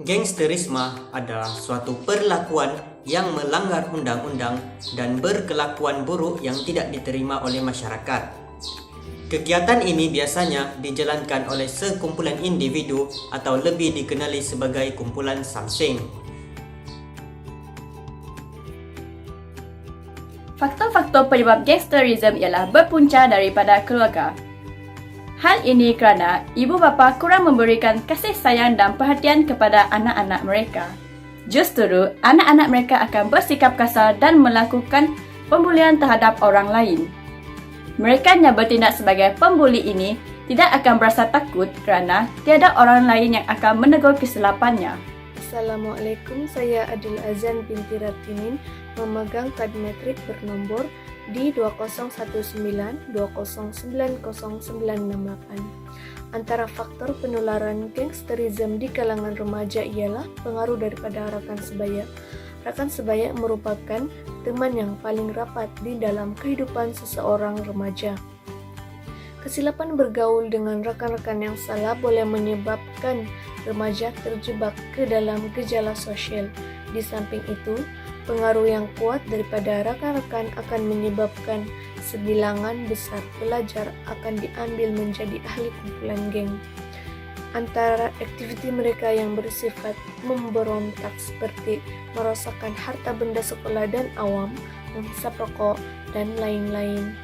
Gangsterisme adalah suatu perlakuan yang melanggar undang-undang dan berkelakuan buruk yang tidak diterima oleh masyarakat. Kegiatan ini biasanya dijalankan oleh sekumpulan individu atau lebih dikenali sebagai kumpulan samsing. Faktor-faktor penyebab gangsterisme ialah berpunca daripada keluarga. Hal ini kerana ibu bapa kurang memberikan kasih sayang dan perhatian kepada anak-anak mereka. Justru, anak-anak mereka akan bersikap kasar dan melakukan pembulian terhadap orang lain. Mereka yang bertindak sebagai pembuli ini tidak akan berasa takut kerana tiada orang lain yang akan menegur kesilapannya. Assalamualaikum, saya Adil Azan binti Ratinin, memegang kad metrik bernombor D20192090968. Antara faktor penularan gangsterisme di kalangan remaja ialah pengaruh daripada rakan sebaya. Rakan sebaya merupakan teman yang paling rapat di dalam kehidupan seseorang remaja. Kesilapan bergaul dengan rakan-rakan yang salah boleh menyebabkan remaja terjebak ke dalam gejala sosial. Di samping itu, pengaruh yang kuat daripada rakan-rakan akan menyebabkan sebilangan besar pelajar akan diambil menjadi ahli kumpulan geng. Antara aktiviti mereka yang bersifat memberontak seperti merosakkan harta benda sekolah dan awam, menghisap rokok, dan lain-lain.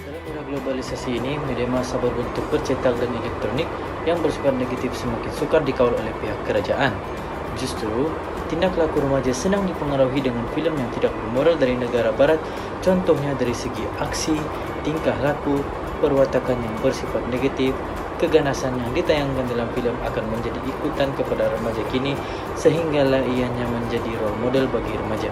Dalam era globalisasi ini, media massa berbentuk bercetak dan elektronik yang bersifat negatif semakin sukar dikawal oleh pihak kerajaan. Justru, tindak laku remaja senang dipengaruhi dengan filem yang tidak bermoral dari negara barat, contohnya dari segi aksi, tingkah laku, perwatakan yang bersifat negatif. Keganasan yang ditayangkan dalam filem akan menjadi ikutan kepada remaja kini, sehinggalah ianya menjadi role model bagi remaja.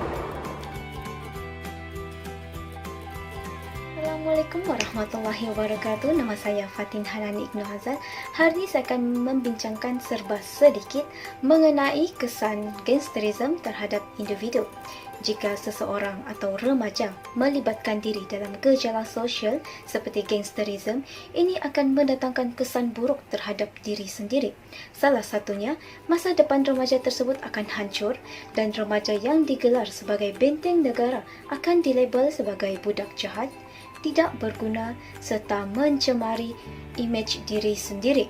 Assalamualaikum warahmatullahi wabarakatuh. Nama saya Fatin Hanani Ibnu Hazal. Hari ini saya akan membincangkan serba sedikit mengenai kesan gangsterisme terhadap individu. Jika seseorang atau remaja melibatkan diri dalam gejala sosial seperti gangsterisme, ini akan mendatangkan kesan buruk terhadap diri sendiri. Salah satunya, masa depan remaja tersebut akan hancur dan remaja yang digelar sebagai benteng negara akan dilabel sebagai budak jahat, tidak berguna serta mencemari imej diri sendiri.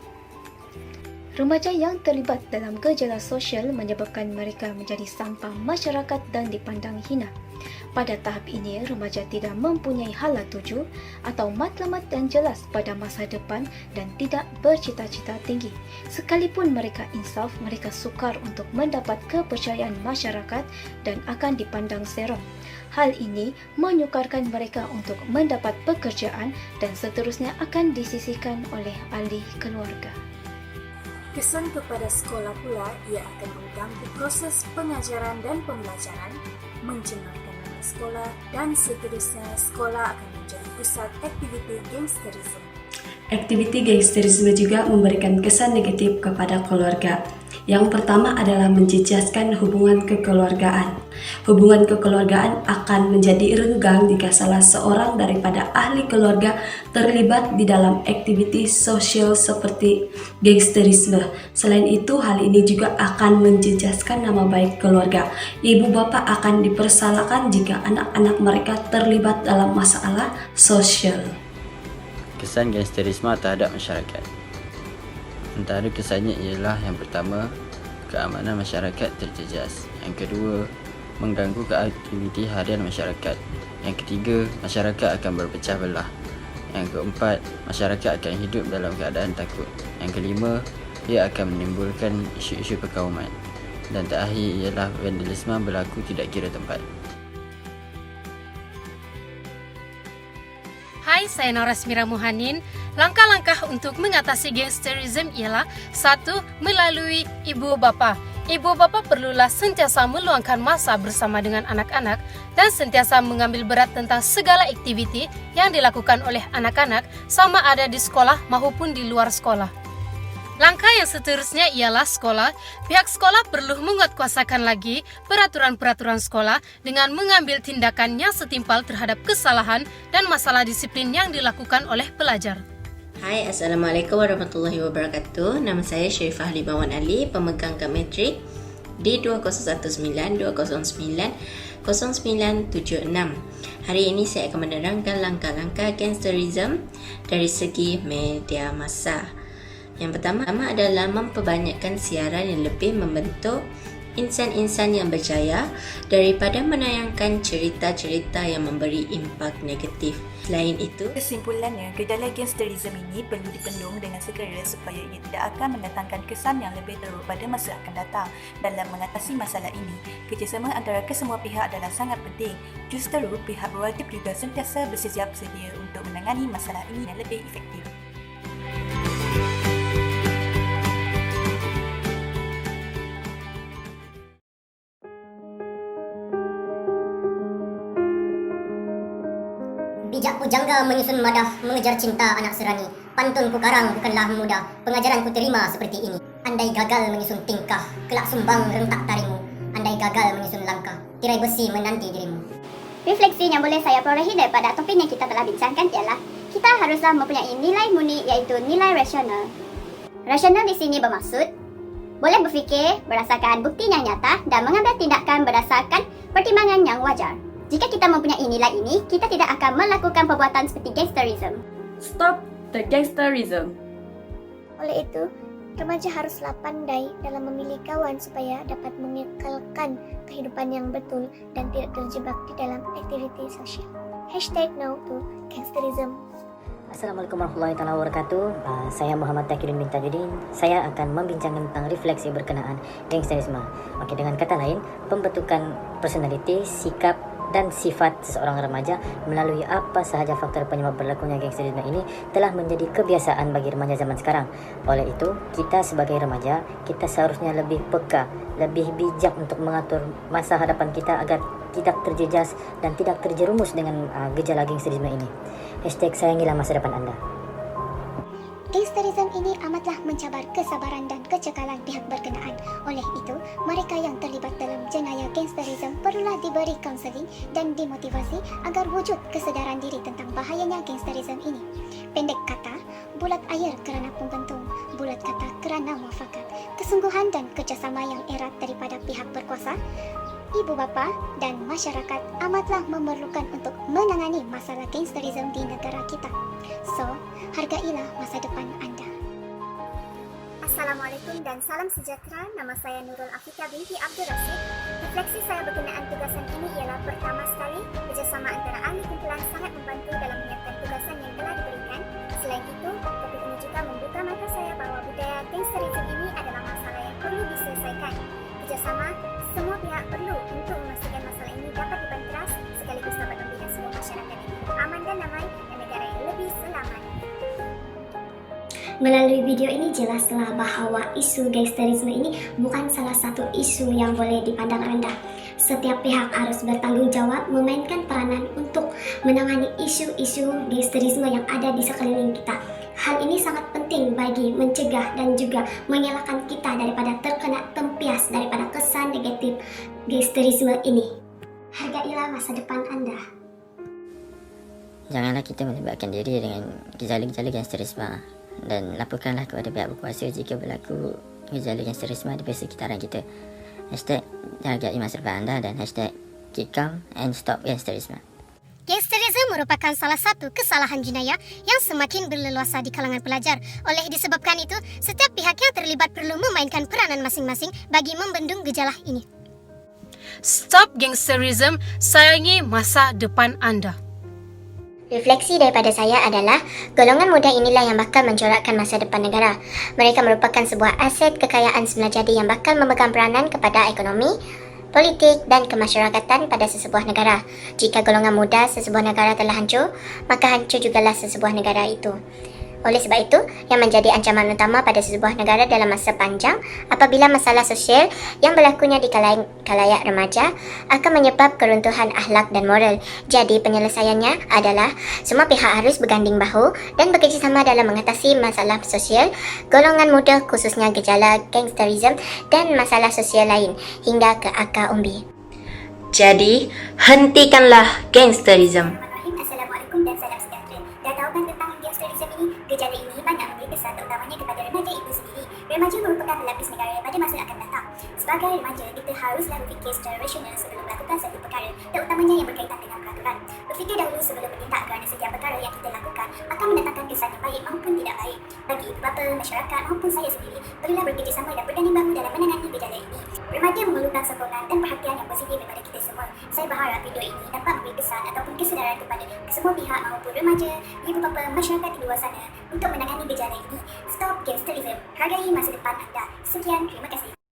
Remaja yang terlibat dalam gejala sosial menyebabkan mereka menjadi sampah masyarakat dan dipandang hina. Pada tahap ini, remaja tidak mempunyai hala tuju atau matlamat yang jelas pada masa depan dan tidak bercita-cita tinggi. Sekalipun mereka insaf, mereka sukar untuk mendapat kepercayaan masyarakat dan akan dipandang serong. Hal ini menyukarkan mereka untuk mendapat pekerjaan dan seterusnya akan disisihkan oleh ahli keluarga. Kesan kepada sekolah pula, ia akan mengganggu proses pengajaran dan pembelajaran, mencemarkan nama sekolah dan seterusnya sekolah akan menjadi pusat aktiviti gangsterisme. Aktiviti gangsterisme juga memberikan kesan negatif kepada keluarga. Yang pertama adalah menjejaskan hubungan kekeluargaan. Hubungan kekeluargaan akan menjadi renggang jika salah seorang daripada ahli keluarga terlibat di dalam aktiviti sosial seperti gangsterisme. Selain itu, hal ini juga akan menjejaskan nama baik keluarga. Ibu bapa akan dipersalahkan jika anak-anak mereka terlibat dalam masalah sosial. Kesan gangsterisme terhadap masyarakat. Antara kesannya ialah yang pertama, keamanan masyarakat terjejas. Yang kedua, mengganggu aktiviti harian masyarakat. Yang ketiga, masyarakat akan berpecah belah. Yang keempat, masyarakat akan hidup dalam keadaan takut. Yang kelima, ia akan menimbulkan isu-isu perkauman. Dan terakhir ialah vandalisme berlaku tidak kira tempat. Hai, saya Noras Mira Muhanin. Langkah-langkah untuk mengatasi gangsterisme ialah 1. Melalui ibu bapa. Ibu bapa perlulah sentiasa meluangkan masa bersama dengan anak-anak dan sentiasa mengambil berat tentang segala aktiviti yang dilakukan oleh anak-anak sama ada di sekolah maupun di luar sekolah. Langkah yang seterusnya ialah sekolah. Pihak sekolah perlu menguatkuasakan lagi peraturan-peraturan sekolah dengan mengambil tindakan yang setimpal terhadap kesalahan dan masalah disiplin yang dilakukan oleh pelajar. Hai, Assalamualaikum warahmatullahi wabarakatuh. Nama saya Syaifah Libawan Ali, pemegang kad metrik D2019-209-0976. Hari ini saya akan menerangkan langkah-langkah gangsterisme dari segi media massa. Yang pertama adalah memperbanyakkan siaran yang lebih membentuk insan-insan yang berjaya daripada menayangkan cerita-cerita yang memberi impak negatif. Selain itu, kesimpulannya, gejala gangsterisme ini perlu dipendung dengan segera supaya ia tidak akan mendatangkan kesan yang lebih teruk pada masa akan datang. Dalam mengatasi masalah ini, kerjasama antara kesemua pihak adalah sangat penting. Justru, pihak berwajib juga sentiasa bersiap sedia untuk menangani masalah ini yang lebih efektif. Bijak pujangga menyusun madah mengejar cinta anak serani. Pantun ku karang bukanlah mudah, pengajaran ku terima seperti ini. Andai gagal menyusun tingkah, kelak sumbang rentak taringmu. Andai gagal menyusun langkah, tirai besi menanti dirimu. Refleksi yang boleh saya perolehi daripada topik yang kita telah bincangkan ialah kita haruslah mempunyai nilai murni iaitu nilai rasional. Rasional di sini bermaksud boleh berfikir berdasarkan bukti yang nyata dan mengambil tindakan berdasarkan pertimbangan yang wajar. Jika kita mempunyai nilai ini, kita tidak akan melakukan perbuatan seperti gangsterisme. Stop the gangsterism. Oleh itu, remaja haruslah pandai dalam memilih kawan supaya dapat mengekalkan kehidupan yang betul dan tidak terjebak di dalam aktiviti sosial. #No to gangsterism. Assalamualaikum warahmatullahi wabarakatuh. Saya Muhammad Takirin bin Tajuddin. Saya akan membincangkan tentang refleksi berkenaan gangsterisme. Okey, dengan kata lain, pembentukan personaliti, sikap dan sifat seseorang remaja melalui apa sahaja faktor penyebab berlakunya gangsterisme ini telah menjadi kebiasaan bagi remaja zaman sekarang. Oleh itu, kita sebagai remaja, kita seharusnya lebih peka, lebih bijak untuk mengatur masa hadapan kita agar tidak terjejas dan tidak terjerumus dengan gejala gangsterisme ini. #sayangilah masa depan anda. Gangsterisme ini amatlah mencabar kesabaran dan kecekalan pihak berkenaan. Oleh itu, mereka yang terlibat dalam jenayah gangsterisme perlulah diberi kaunseling dan dimotivasi agar wujud kesedaran diri tentang bahayanya gangsterisme ini. Pendek kata, bulat air kerana pembentung, bulat kata kerana muafakat. Kesungguhan dan kerjasama yang erat daripada pihak berkuasa, ibu bapa dan masyarakat amatlah memerlukan untuk menangani masalah gangsterisme di negara kita. So, hargailah masa depan anda. Assalamualaikum dan salam sejahtera. Nama saya Nurul Afika binti Abdul Rashid. Refleksi saya berkenaan tugasan ini ialah pertama sekali, kerjasama antara ahli kumpulan sangat membantu dalam menyiapkan tugasan yang telah diberikan. Selain itu, topik ini juga membuka mata saya bahawa budaya gangsterisme ini adalah masalah yang perlu diselesaikan. Kerjasama semua pihak perlu untuk memastikan masalah ini dapat dibanteras sekaligus dapat membina sebuah masyarakat yang hidup aman dan damai dan negara yang lebih selamat. Melalui video ini jelaslah bahawa isu gangsterisme ini bukan salah satu isu yang boleh dipandang rendah. Setiap pihak harus bertanggung jawab memainkan peranan untuk menangani isu-isu gangsterisme yang ada di sekeliling kita. Hal ini sangat penting bagi mencegah dan juga mengelakkan kita daripada terkena tempias daripada kesan negatif gangsterisme ini. Hargailah masa depan anda. Janganlah kita melibatkan diri dengan gejala-gejala gangsterisme dan laporkanlah kepada pihak berkuasa jika berlaku gejala gangsterisme di persekitaran kita. #hargai masa depan anda dan #keep calm and stop gangsterisme. Gangsterisme merupakan salah satu kesalahan jenayah yang semakin berleluasa di kalangan pelajar. Oleh disebabkan itu, setiap pihak yang terlibat perlu memainkan peranan masing-masing bagi membendung gejala ini. Stop gangsterism, sayangi masa depan anda. Refleksi daripada saya adalah golongan muda inilah yang bakal mencorakkan masa depan negara. Mereka merupakan sebuah aset kekayaan semula jadi yang bakal memegang peranan kepada ekonomi, politik dan kemasyarakatan pada sesebuah negara. Jika golongan muda sesebuah negara telah hancur, maka hancur jugalah sesebuah negara itu. Oleh sebab itu, yang menjadi ancaman utama pada sesebuah negara dalam masa panjang apabila masalah sosial yang berlakunya di khalayak remaja akan menyebab keruntuhan akhlak dan moral. Jadi penyelesaiannya adalah semua pihak harus berganding bahu dan bekerjasama dalam mengatasi masalah sosial golongan muda khususnya gejala gangsterisme dan masalah sosial lain hingga ke akar umbi. Jadi, hentikanlah gangsterisme. Assalamualaikum dan salam sejahtera. Dah tahu kan tentang gangsterisme ini? Gejala ini banyak memberi kesan terutamanya kepada remaja itu sendiri. Remaja merupakan pelapis negara pada masa akan datang. Sebab Sebagai remaja, kita haruslah berfikir secara rasional sebelum melakukan satu perkara, terutamanya yang berkaitan dengan peraturan. Berfikir dahulu sebelum bertindak kerana setiap perkara yang kita lakukan akan mendatangkan kesan yang baik maupun tidak baik. Bagi ibu bapa, masyarakat maupun saya sendiri, perlulah bekerjasama dan berganding bahu dalam menangani gejala ini. Remaja memerlukan sokongan dan perhatian yang positif daripada kita semua. Saya berharap video ini dapat memberi kesan ataupun kesedaran kepada semua pihak maupun remaja, ibu bapa, masyarakat di luar sana untuk menangani gejala ini. Stop gangsterism. Hargai masa depan anda. Sekian, terima kasih.